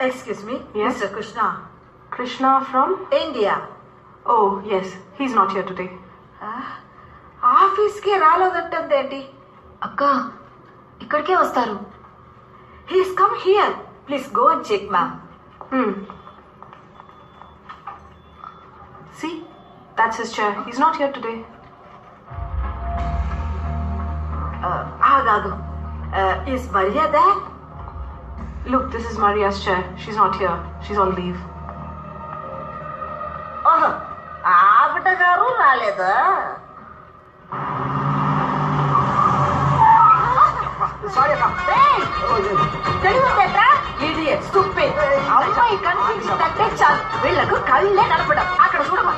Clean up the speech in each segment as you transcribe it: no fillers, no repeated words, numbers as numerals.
Excuse me, Yes? Mr. Krishna. Krishna from? India. Oh, yes. He's not here today. ఆఫీస్కి రాలేదంటేంటి? అక్క ఇక్కడికే వస్తారు. He's come here. Please go and check, ma'am. See? That's his chair. He's not here today. ఆగాగు. Is Maria there? Look, this is Maria's chair. She's not here. She's on leave. ఓహో, ఆవిడ గారు రాలేదా? తెలియదేట్రా? Idiot, stupid. అమ్మాయి కనిపించిందంటే చాలు, వీళ్ళకు కళ్ళే కనపడం. అక్కడ చూడమా,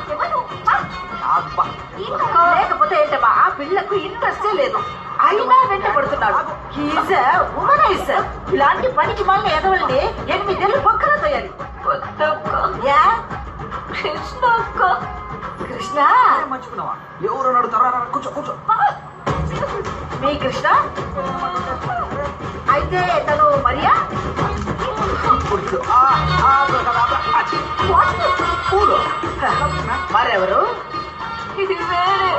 లేకపోతే ఏంటమ్మా, ఆ పిల్లకు ఇంట్రెస్టే లేదు, అయినా వెంట పడుతున్నాడు. ఉమనైజర్. ఇలాంటి పనికి మళ్ళీ ఎదవల్ని 8 ఏళ్ళు పక్కన తోయాలి. కృష్ణ కృష్ణ మర్చిపోయినావా? ఎవరు నడుతారా? కూర్చో కూర్చో. మీ కృష్ణ అయితే తను మరియా? మరెవరు? ఇది వేరే.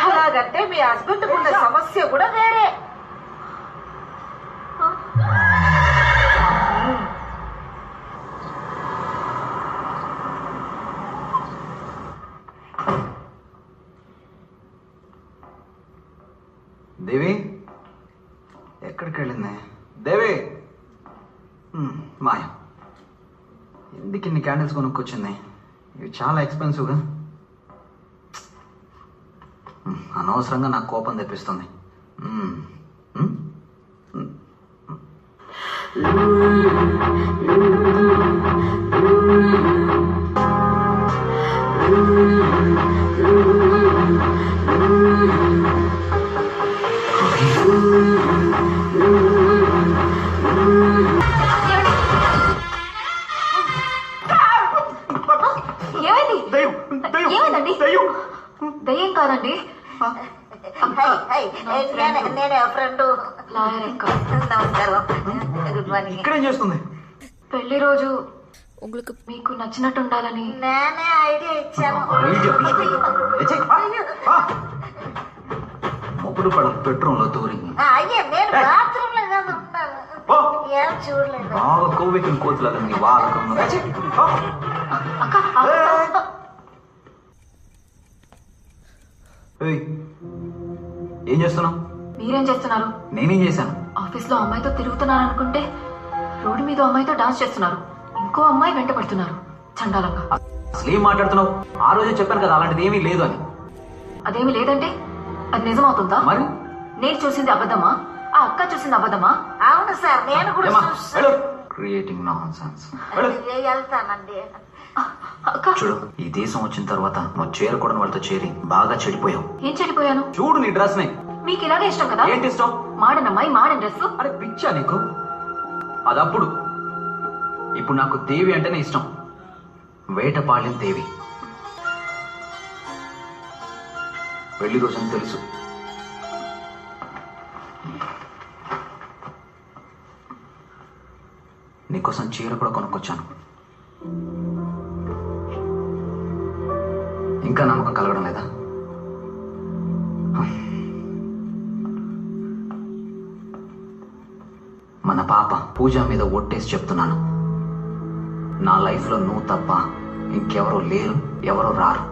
అలాగంటే మీ హస్బెండ్ ఉన్న సమస్య కూడా వేరే. దేవి ఎక్కడికి వెళ్ళింది? దేవి మాయ, ఎందుకు ఇన్ని క్యాండిల్స్ కొనుక్కొచ్చింది? ఇవి చాలా ఎక్స్పెన్సివ్గా. అనవసరంగా నాకు కోపం తెప్పిస్తుంది. ఏమైందండి? దయ్యం కాదండి, నేనే ఫ్రెండ్. లాయర్ అక్క. నమస్కారం, గుడ్ మార్నింగ్. ఇక్కడేం చేస్తుంది? పెళ్లి రోజు మీకు నచ్చినట్టు ఉండాలని నేనే ఐడియా ఇచ్చాను. మొగుడు పడ పెట్రోల్ లో తూరి అయ్యే, నేను బాత్రూమ్ లో కాదు ఉన్నాను, ఏం చూడలేదు. బాగా కోవికిన కోతులాగా నీ వాడకం. అక్క. ఏం చేస్తున్నావు? మీరేం చేస్తున్నారు? నేనేం చేశాను? ఆఫీస్ లో అమ్మాయితో తిరుగుతున్నారు అనుకుంటే రోడ్డు మీద అమ్మాయితో డాన్స్ చేస్తున్నారు. ఇంకో అమ్మాయి వెంట పడుతున్నారు చండాలంగా. అసలు ఏం మాట్లాడుతున్నావు? ఆ రోజే చెప్పాను కదా అలాంటిది ఏమీ లేదు అని. అదేమి లేదంటే అది నిజమవుతుందా? మరి నేను చూసింది అబద్ధమా? ఆ అక్క చూసింది అబద్ధమా? అవును సార్, నేను కూడా క్రియేటింగ్ నాన్సెన్స్. వెళ్తానండి. అక్క చూడు, ఈ దేశం వచ్చిన తర్వాత నువ్వు చేరకూడని వాళ్ళతో చేరి బాగా చెడిపోయావు. ఏం చెడిపోయాను? చూడు నీ డ్రెస్ ని. మీకు ఇలాగే ఇష్టం కదా? ఏంటి ఇష్టం? మాడన్ అమ్మాయి, మాడన్ డ్రెస్. అరే పిచ్చా నీకు? అదప్పుడు. ఇప్పుడు నాకు దేవి అంటేనే ఇష్టం. వేటపాళ్యం దేవి. పెళ్లి రోజని తెలుసు. నీకోసం చీర కూడా కొనుక్కొచ్చాను. ఇంకా నమ్మకం కలగడం లేదా? మన పాప పూజ మీద ఒట్టేసి చెప్తున్నాను, నా లైఫ్ లో నువ్వు తప్ప ఇంకెవరో లేరు, ఎవరో రారు.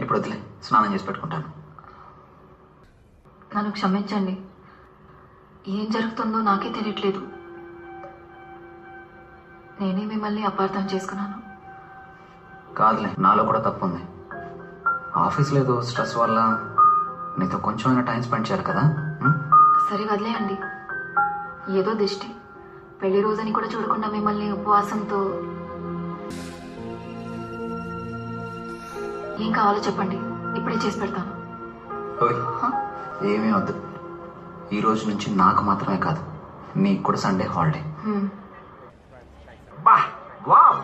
ఇప్పుడు వదిలే, స్నానం చేసి పెట్టుకుంటాను. నన్ను క్షమించండి, ఏం జరుగుతుందో నాకే తెలియట్లేదు. నేనే మిమ్మల్ని అపార్థం చేసుకున్నాను. కాదులే, నాలో కూడా తప్పు ఉంది. ఆఫీస్లో ఏదో స్ట్రెస్ వల్ల నీతో కొంచెమైనా టైం స్పెండ్ చేయాలి కదా. సరే వదిలేయండి. ఏదో దిష్టి. పెళ్లి రోజని కూడా చూడకుండా మిమ్మల్ని ఉపవాసంతో. ఏం కావాలో చెప్పండి, ఇప్పుడే చేసి పెడతాను. ఓయ్, ఏమీ వద్దు. ఈ రోజు నుంచి నాకు మాత్రమే కాదు, నీకు కూడా సండే హాలిడే. బా వావ్,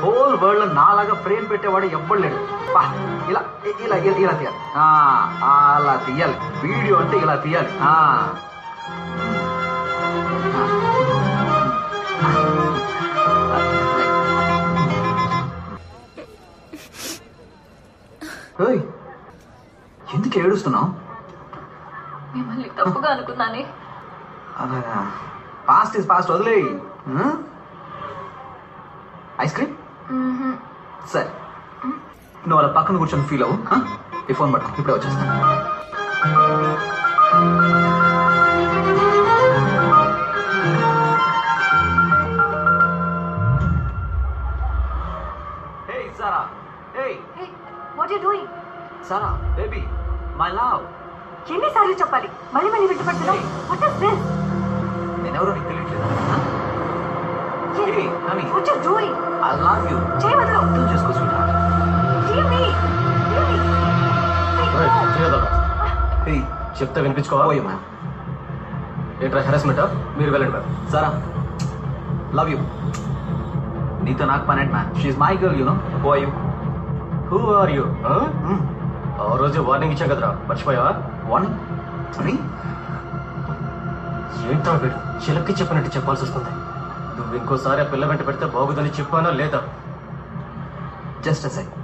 హోల్ వరల్డ్ లో నాలాగా ఫ్రేమ్ పెట్టేవాడు ఎవ్వడు లేడు. బా, ఇలా ఇలా ఇలా తీయాలి. అలా తీయాలి. వీడియో అంటే ఇలా తీయాలి. ఎందుకు ఏడుస్తున్నావు? మిమ్మల్ని తప్పుగా అనుకున్నానే. అలాగా, పాస్ట్ ఇస్ పాస్ట్, వదిలే. ఐస్ క్రీమ్ సరే, నువ్వు అలా పక్కన కూర్చొని ఫీల్ అవ్వు. ఈ ఫోన్ పట్టుకో, ఇప్పుడే వచ్చేస్తాను. Hey Sarah, hey. Hey, what are you doing? Sarah, baby, my love. ఎన్నిసార్లు చెప్పాలి? మళ్ళీ మళ్ళీ వెంటపడుతున్నావు. What is this? నేనెవరో నీకు తెలియట్లేదా? Hey, honey. What are you doing? I love you. చేయవద్దు. అర్థం చేసుకో sweetheart. Leave me. Leave me. Hey, చెప్తే వినిపించుకోవా? పోయే మ్యామ్. ఏంట్రా హెరాస్మెంటా? మీరు వెళ్ళండి మ్యామ్. Sarah, love you. నీతో నాకు పనేంటి ma'am? She my girl, you know. Who are you? Who are you? ఆ రోజు వార్నింగ్ ఇచ్చాం కదరా, మర్చిపోయావా? వార్నింగ్? సారీ. ఏంట్రా వీడు చిలక్కి చెప్పినట్టు చెప్పాల్సి వస్తుంది. నువ్వు ఇంకోసారి ఆ పిల్ల వెంట పెడితే బాగుందని చెప్పానా లేదా? Just a second.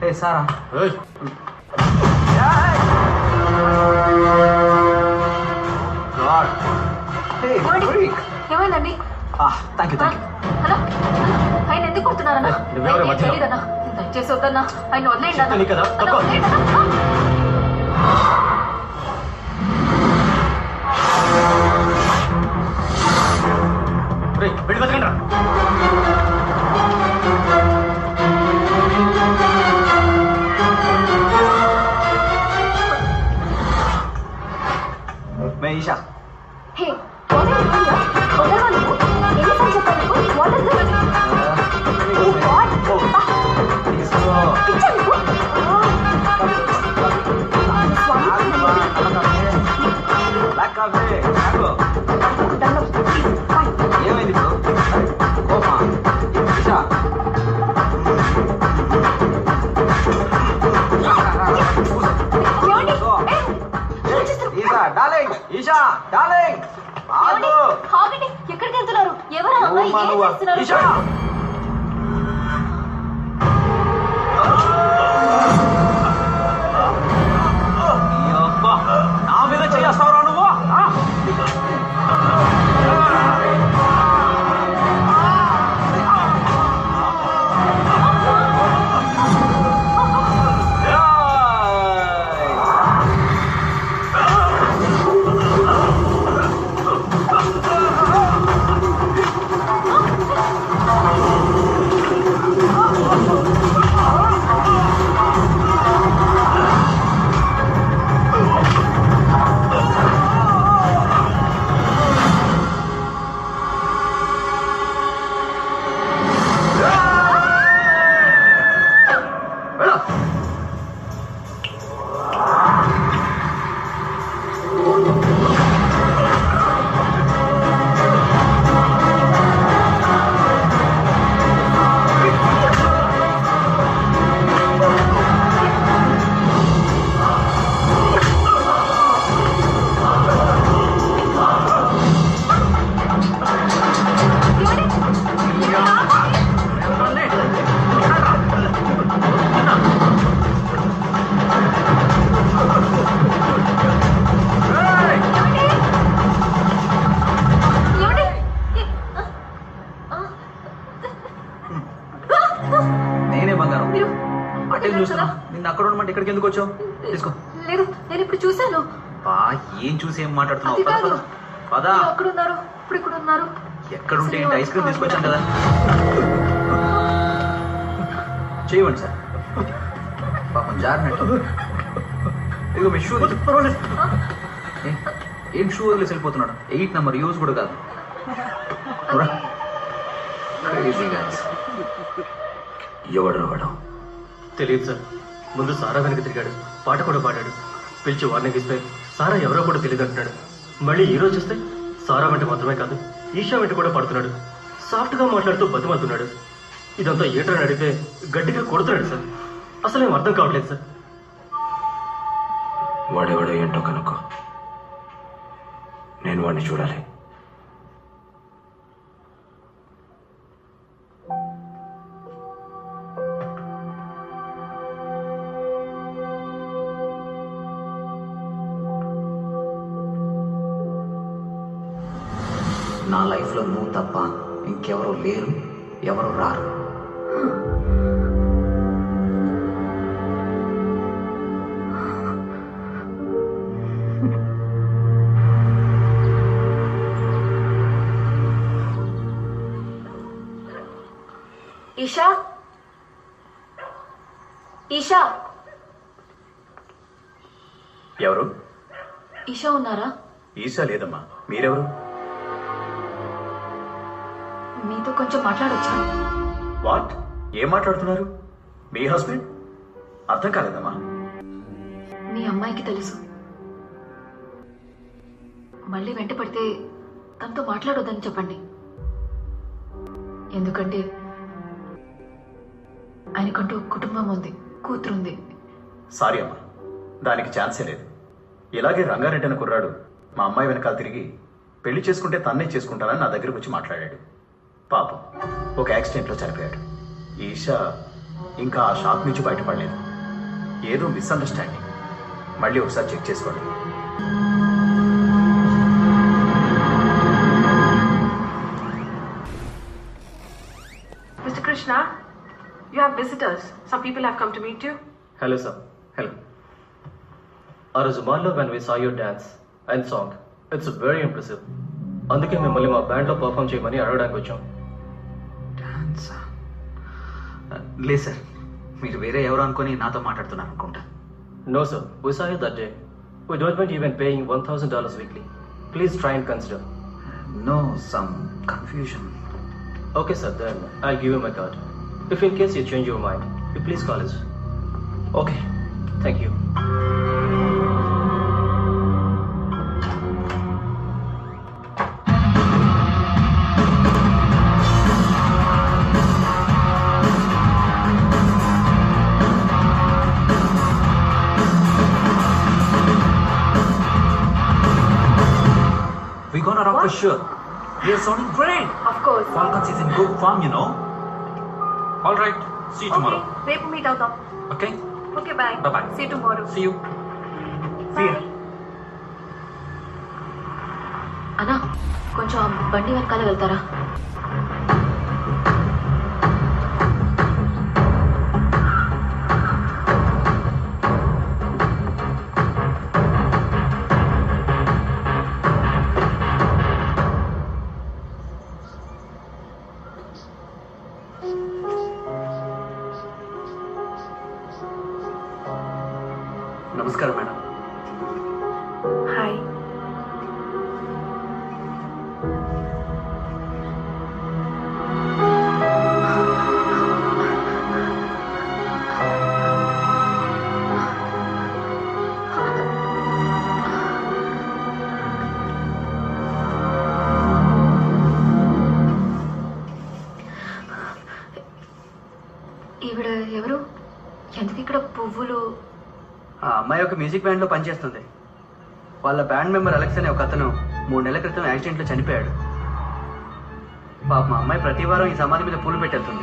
Hey Sara. ఏయ్, గాడ్. Hey freak. ఏమైందండి? Thank you, thank you. Hello, ఆయన ఎందుకు కొడుతున్నారన్నా? నువ్వెవరు మధ్యలో? తెలీదన్నా, దయచేసి వద్దన్నా, ఆయన వదిలేయండి అన్నా. చెప్తాను కదా, అన్నా, తప్ప. వదిలేయండి అన్నా. రేయ్, వెళ్ళి బతకండి రా. మే Isha. Hey, what are you doing here? వదలవా నువ్వు? ఎన్నిసార్లు చెప్పాను నీకు? What is this? Hey, what? పిచ్చా నీకు? ఏమైంది ఇప్పుడు? కోపా? ఈషా. ఏమండి? ఈషా డార్లింగ్, ఈషా డార్లింగ్, ఆగు. ఆగండి, ఎక్కడికి వెళ్తున్నారు? ఎవరు ఆ అమ్మాయి? ఏం చేస్తున్నారు? ఈషా. నా మీద చేస్తావురా నువ్వు? నేనే బంగారం. అంటే చూస్తున్నా నిన్ను అక్కడ ఉండమంటే ఇక్కడికి ఎందుకు వచ్చావు? తీసుకో. లేదు, నేను ఇప్పుడు చూశాను. ఏం చూసి ఏం మాట్లాడుతున్నావు? అది కాదు. పదా. అక్కడ ఉన్నారు, ఇప్పుడు ఇక్కడ ఉన్నారు. ఎక్కడుంటే ఏంటి, ఐస్ క్రీమ్ తీసుకొచ్చాను కదా. చేయమండి సార్, పాపం జారినట్టు. ఇదిగో మీ షూ. ఏం షూ వదిలేసి వెళ్ళిపోతున్నాడు? 8 నెంబర్ యూజ్ కూడా కాదు. ఎవడు వాడు? తెలియదు సార్. ముందు సారా వెనక తిరిగాడు, పాట కూడా పాడాడు. పిలిచి వార్నింగ్ ఇస్తే సారా ఎవరో కూడా తెలియదు అంటున్నాడు. మళ్ళీ ఈ రోజు చూస్తే సారా వెంట మాత్రమే కాదు, ఈషా వెంట కూడా పడుతున్నాడు. సాఫ్ట్గా మాట్లాడుతూ బతిమాలుతున్నాడు. ఇదంతా ఏటని అడిగితే గట్టిగా కొడుతున్నాడు సార్. అసలు ఏం అర్థం కావట్లేదు సార్. వాడెవడో ఏంటో కనుక్కో, నేను వాడిని చూడాలి. నా లైఫ్లో నువ్వు తప్ప ఇంకెవరూ లేరు, ఎవరు రారు. ఈషా, ఈషా, ఎవరు? ఈషా ఉన్నారా? ఈశా లేదమ్మా, మీరెవరు? మీతో కొంచెం మాట్లాడొచ్చా? వాట్? ఏం మాట్లాడుతున్నారు? మీ హస్బెండ్? అర్థం కాలేదమ్మా. మీ అమ్మాయికి తెలుసు. మళ్ళీ వెంట పడితే తనతో మాట్లాడొద్దని చెప్పండి. ఎందుకంటే ఆయనకంటూ కుటుంబం ఉంది, కూతురుంది. సారీ అమ్మా, దానికి ఛాన్సే లేదు. ఇలాగే రంగారెడ్డి అనే కుర్రాడు మా అమ్మాయి వెనకాల తిరిగి పెళ్లి చేసుకుంటే తన్నే చేసుకుంటానని నా దగ్గరకు వచ్చి మాట్లాడాడు. పాపం ఒక యాక్సిడెంట్లో చనిపోయాడు. ఈషా ఇంకా ఆ షాక్ నుంచి బయటపడలేదు. ఏదో మిస్అండర్స్టాండింగ్. మళ్ళీ ఒకసారి చెక్ చేసుకోండి. Mr. Krishna, you have visitors. Some people have come to meet you. Hello sir. Hello. ఆ రోజు మాల్లో when we saw your dance and song, it's very impressive. అందుకే మిమ్మల్ని మా బ్యాండ్లో పర్ఫామ్ చేయమని అడగడానికి వచ్చాం. డాన్సా? లేదు సార్, మీరు వేరే ఎవరు అనుకొని నాతో మాట్లాడుతున్నారు అనుకుంటా. No sir, we saw you that day. We don't mind even paying $1,000 weekly. Please try and consider. No, some confusion. Okay sir, then I'll give you my card. If in case you change your mind, you please call us. Okay, Thank you. we gonna rock for sure. We are sounding great. Of course. Falcons is in good form, you know. All right, see you tomorrow. రేపు meet అవుతాం. Okay, okay, bye. Bye-bye. See tomorrow. see you. See ya. అన్నా, కొంచెం ఆ బండి వెనకాల వెళ్తారా? నమస్కారం madam. Hi. ఈవిడ ఎవరు? ఎందుకు ఇక్కడ పువ్వులు? ఆ అమ్మాయి ఒక మ్యూజిక్ బ్యాండ్లో పనిచేస్తుంది. వాళ్ళ బ్యాండ్ మెంబర్ అలెక్స్ అనే ఒక అతను 3 నెలల క్రితం యాక్సిడెంట్లో చనిపోయాడు. పాప మా అమ్మాయి ప్రతి వారం ఈ సమాధి మీద పూలు పెట్టేస్తుంది.